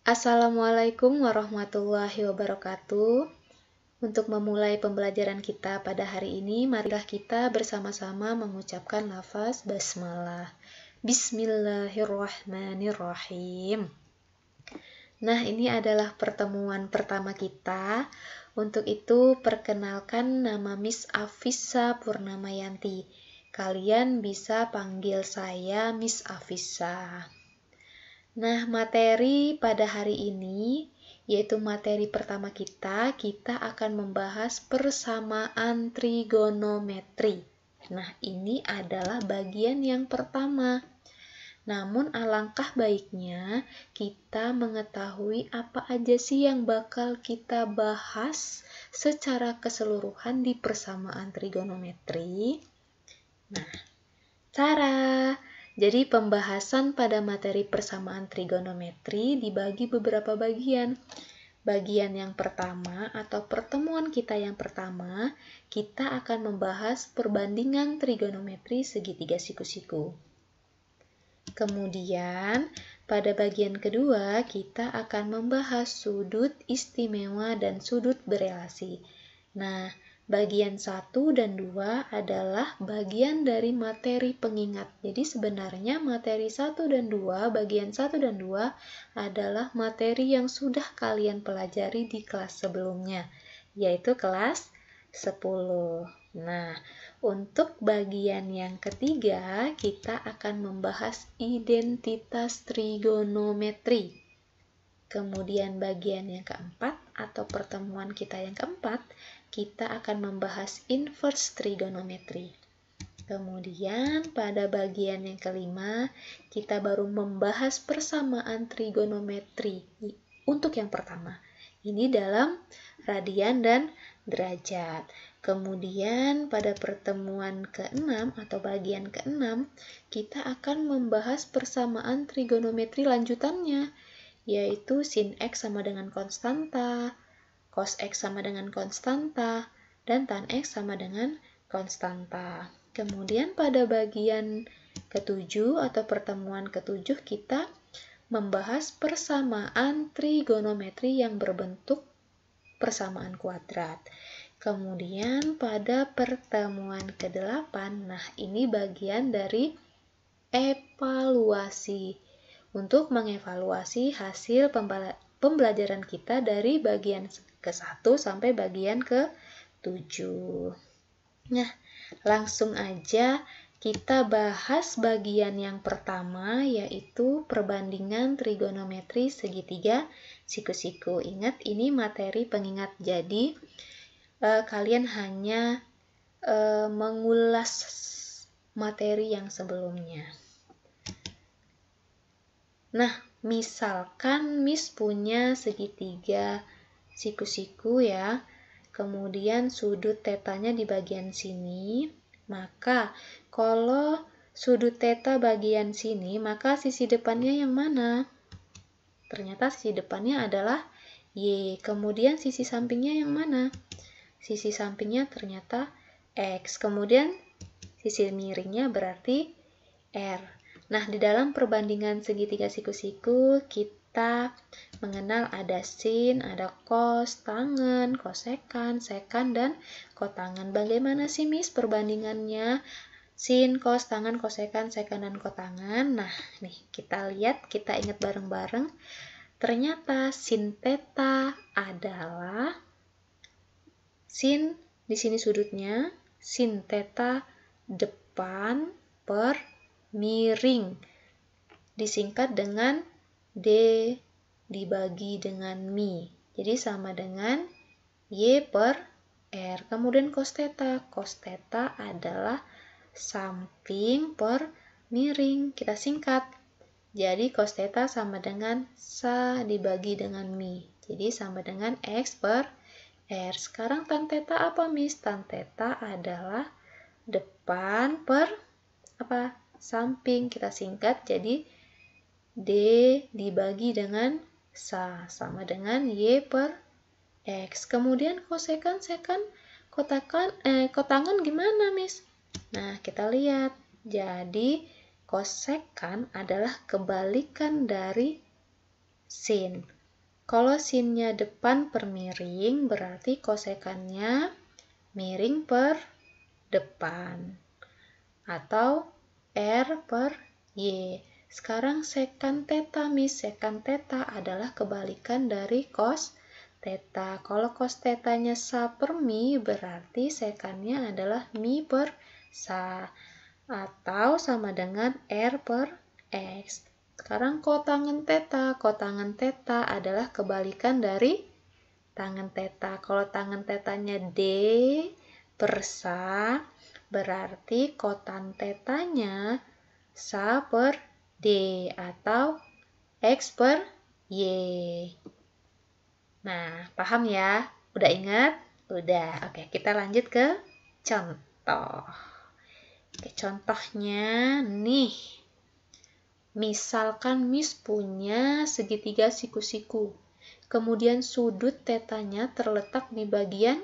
Assalamualaikum warahmatullahi wabarakatuh. Untuk memulai pembelajaran kita pada hari ini, marilah kita bersama-sama mengucapkan lafaz basmalah. Bismillahirrahmanirrahim. Nah, ini adalah pertemuan pertama kita. Untuk itu, perkenalkan nama Miss Afisa Purnamayanti. Kalian bisa panggil saya Miss Afisa. Nah, materi pada hari ini, yaitu materi pertama kita akan membahas persamaan trigonometri. Nah, ini adalah bagian yang pertama. Namun, alangkah baiknya kita mengetahui apa aja sih yang bakal kita bahas secara keseluruhan di persamaan trigonometri. Nah, Jadi pembahasan pada materi persamaan trigonometri dibagi beberapa bagian. Bagian yang pertama atau pertemuan kita yang pertama, kita akan membahas perbandingan trigonometri segitiga siku-siku. Kemudian, pada bagian kedua, kita akan membahas sudut istimewa dan sudut berelasi. Nah, bagian 1 dan 2 adalah bagian dari materi pengingat. Jadi sebenarnya materi 1 dan 2, bagian 1 dan 2 adalah materi yang sudah kalian pelajari di kelas sebelumnya, yaitu kelas 10. Nah, untuk bagian yang ketiga, kita akan membahas identitas trigonometri. Kemudian bagian yang keempat atau pertemuan kita yang keempat, kita akan membahas inverse trigonometri. Kemudian pada bagian yang kelima, kita baru membahas persamaan trigonometri. Untuk yang pertama, ini dalam radian dan derajat. Kemudian pada pertemuan ke-6 atau bagian ke-6, kita akan membahas persamaan trigonometri lanjutannya, yaitu sin X sama dengan konstanta, cos X sama dengan konstanta, dan tan X sama dengan konstanta. Kemudian pada bagian ke-7 atau pertemuan ke-7 kita membahas persamaan trigonometri yang berbentuk persamaan kuadrat. Kemudian pada pertemuan ke-8, nah ini bagian dari evaluasi. Untuk mengevaluasi hasil pembelajaran kita dari bagian ke-1 sampai bagian ke-7. Nah, langsung aja kita bahas bagian yang pertama, yaitu perbandingan trigonometri segitiga siku-siku. Ingat, ini materi pengingat, jadi kalian hanya mengulas materi yang sebelumnya. Nah, misalkan Miss punya segitiga siku-siku ya, kemudian sudut tetanya di bagian sini, maka kalau sudut teta bagian sini, maka sisi depannya yang mana? Ternyata sisi depannya adalah Y, kemudian sisi sampingnya yang mana? Sisi sampingnya ternyata X, kemudian sisi miringnya berarti R. Nah, di dalam perbandingan segitiga siku-siku, kita mengenal ada sin, ada cos, tangen, kosekan, sekan, dan kotangen. Bagaimana sih, Miss, perbandingannya? Sin, cos, tangen, kosekan, sekan, dan kotangen. Nah, nih, kita lihat, kita ingat bareng-bareng. Ternyata sin theta adalah sin, di sini sudutnya, sin theta depan per miring, disingkat dengan D dibagi dengan mi. Jadi sama dengan Y per R. Kemudian cos theta adalah samping per miring. Kita singkat. Jadi cos theta sama dengan sa dibagi dengan mi. Jadi sama dengan X per R. Sekarang tan theta apa, Miss? Tan theta adalah depan per apa? Samping. Kita singkat jadi D dibagi dengan sa sama dengan Y per X. Kemudian kosekan, sekan, kotangan gimana, Miss? Nah, kita lihat. Jadi kosekan adalah kebalikan dari sin. Kalau sinnya depan per miring, berarti kosekannya miring per depan. Atau R per Y. Sekarang sekant theta, Miss. Sekant theta adalah kebalikan dari cos theta. Kalau cos theta-nya sa per mi, berarti sekannya adalah mi per sa. Atau sama dengan R per X. Sekarang kotangen theta. Kotangen theta adalah kebalikan dari tangen theta. Kalau tangen tetanya D per sa, berarti kotan tetanya sa per D atau X per Y. Nah, paham ya? Udah ingat? Udah. Oke, kita lanjut ke contoh. Oke, contohnya nih. Misalkan Miss punya segitiga siku-siku. Kemudian sudut tetanya terletak di bagian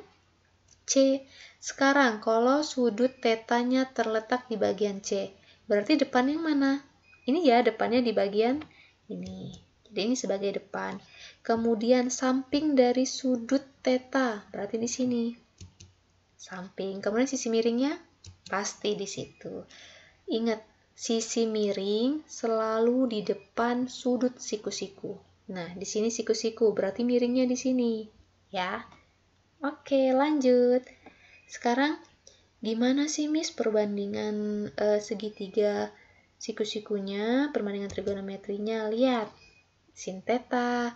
C. Sekarang kalau sudut tetanya terletak di bagian C, berarti depan yang mana? Ini ya, depannya di bagian ini. Jadi ini sebagai depan. Kemudian samping dari sudut teta, berarti di sini. Samping. Kemudian sisi miringnya pasti di situ. Ingat, sisi miring selalu di depan sudut siku-siku. Nah, di sini siku-siku, berarti miringnya di sini, ya. Oke, lanjut. Sekarang, gimana sih, Miss, perbandingan segitiga siku-sikunya, perbandingan trigonometrinya? Lihat, sin theta,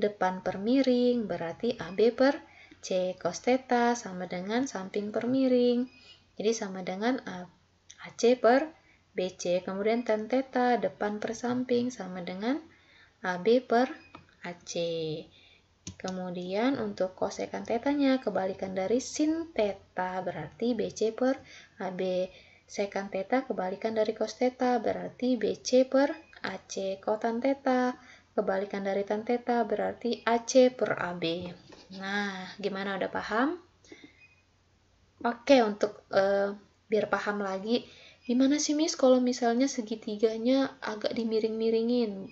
depan per miring, berarti AB per C. Cos theta sama dengan samping per miring. Jadi, sama dengan AC per BC. Kemudian tan theta depan per samping sama dengan AB per AC. Kemudian untuk kosekan tetanya kebalikan dari sin theta, berarti BC per AB. Sekan theta kebalikan dari cos theta, berarti BC per AC. Kotan theta kebalikan dari tan theta, berarti AC per AB. Nah, gimana, udah paham? Oke, untuk biar paham lagi, gimana sih, Miss, kalau misalnya segitiganya agak dimiring-miringin,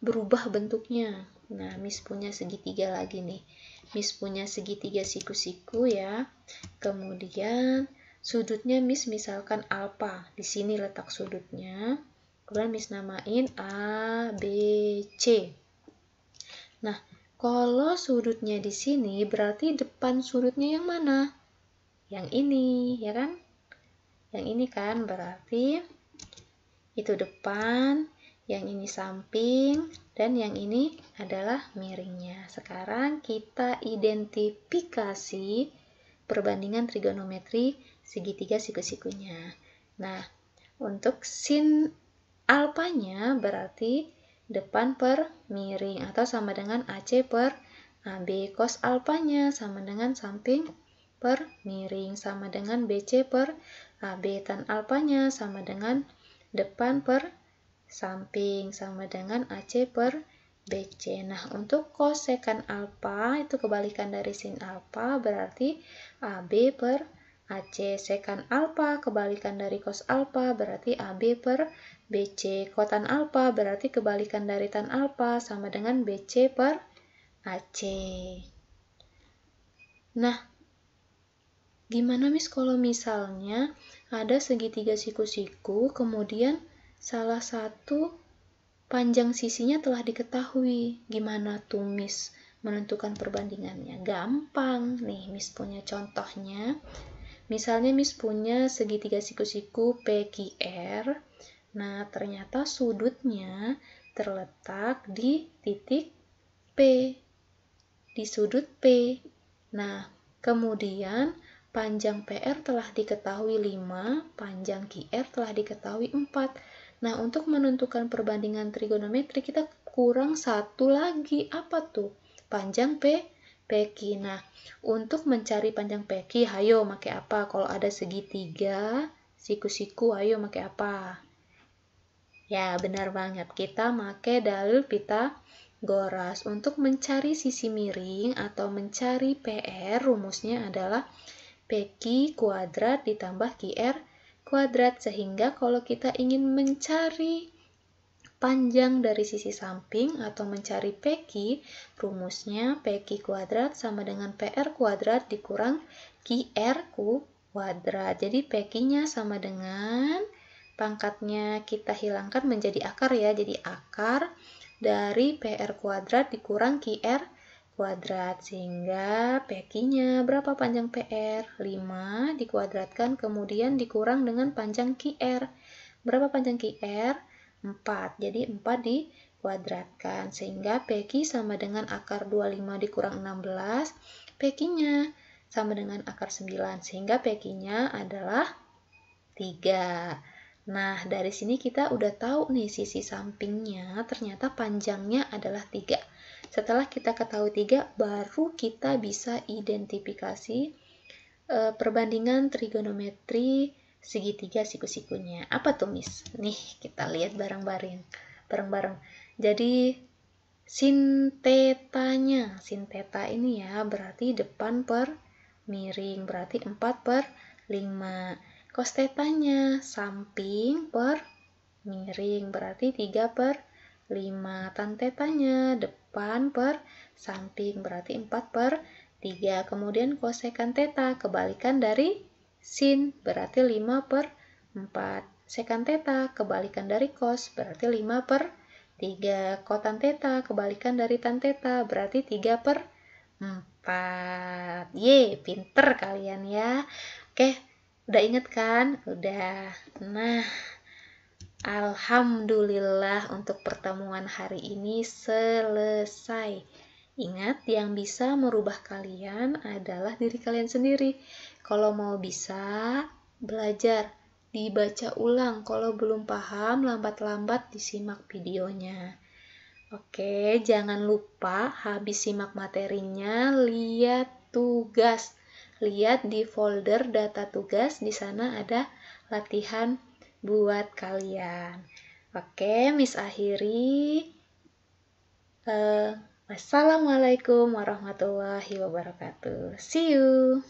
berubah bentuknya? Nah, Miss punya segitiga lagi nih. Miss punya segitiga siku-siku ya. Kemudian sudutnya Miss misalkan alfa. Di sini letak sudutnya. Kemudian Miss namain A, B, C. Nah, kalau sudutnya di sini, berarti depan sudutnya yang mana? Yang ini, ya kan? Yang ini kan berarti itu depan, yang ini samping, dan yang ini adalah miringnya. Sekarang kita identifikasi perbandingan trigonometri segitiga siku-sikunya. Nah, untuk sin alfanya berarti depan per miring atau sama dengan AC per AB. Cos alfanya sama dengan samping per miring sama dengan BC per AB. Tan alfanya sama dengan depan per samping sama dengan AC per BC. Nah, untuk kosekan alfa itu kebalikan dari sin alfa, berarti AB per AC. Sekan alfa kebalikan dari cos alfa, berarti AB per BC. Kotan alfa berarti kebalikan dari tan alfa sama dengan BC per AC. Nah, gimana, Miss, kalau misalnya ada segitiga siku-siku, kemudian salah satu panjang sisinya telah diketahui. Gimana tuh, Miss, menentukan perbandingannya? Gampang. Nih, Miss punya contohnya. Misalnya Miss punya segitiga siku-siku PQR. Nah, ternyata sudutnya terletak di titik P. Di sudut P. Nah, kemudian panjang PR telah diketahui 5, panjang QR telah diketahui 4. Nah, untuk menentukan perbandingan trigonometri, kita kurang satu lagi. Apa tuh? Panjang PQ. Nah, untuk mencari panjang PQ, ayo pakai apa? Kalau ada segitiga, siku-siku, ayo pakai apa? Ya, benar banget. Kita pakai dalil Pitagoras. Untuk mencari sisi miring atau mencari PR, rumusnya adalah PQ kuadrat ditambah QR kuadrat. Sehingga kalau kita ingin mencari panjang dari sisi samping atau mencari PQ, rumusnya PQ kuadrat sama dengan PR kuadrat dikurang QR kuadrat. Jadi PQ-nya sama dengan pangkatnya kita hilangkan menjadi akar ya. Jadi akar dari PR kuadrat dikurang QR kuadrat. Sehingga PQ-nya berapa panjang PR? 5 dikuadratkan kemudian dikurang dengan panjang QR. Berapa panjang QR? 4. Jadi 4 dikuadratkan. Sehingga PQ sama dengan akar 25 dikurang 16. PQ-nya sama dengan akar 9. Sehingga PQ-nya adalah 3. Nah, dari sini kita udah tahu nih sisi sampingnya ternyata panjangnya adalah 3. Setelah kita ketahui 3, baru kita bisa identifikasi perbandingan trigonometri segitiga siku-sikunya. Apa tuh, Miss? Nih, kita lihat bareng-bareng. Jadi, sin tetanya. Sin teta ini ya, berarti depan per miring. Berarti 4/5. Cos tetanya, samping per miring. Berarti 3/5. Tan tetanya, depan per samping. Berarti 4/3. Kemudian kosekan teta, kebalikan dari sin, berarti 5/4. Sekan teta, kebalikan dari cos, berarti 5/3. Kotan teta, kebalikan dari tan teta, berarti 3/4. Ye, pinter kalian ya. Oke, udah inget kan? Udah. Nah, alhamdulillah untuk pertemuan hari ini selesai. Ingat, yang bisa merubah kalian adalah diri kalian sendiri. Kalau mau bisa, belajar, dibaca ulang. Kalau belum paham, lambat-lambat disimak videonya. Oke, jangan lupa habis simak materinya, lihat tugas. Lihat di folder data tugas, di sana ada latihan buat kalian. Oke, Miss akhiri. Wassalamualaikum warahmatullahi wabarakatuh. See you.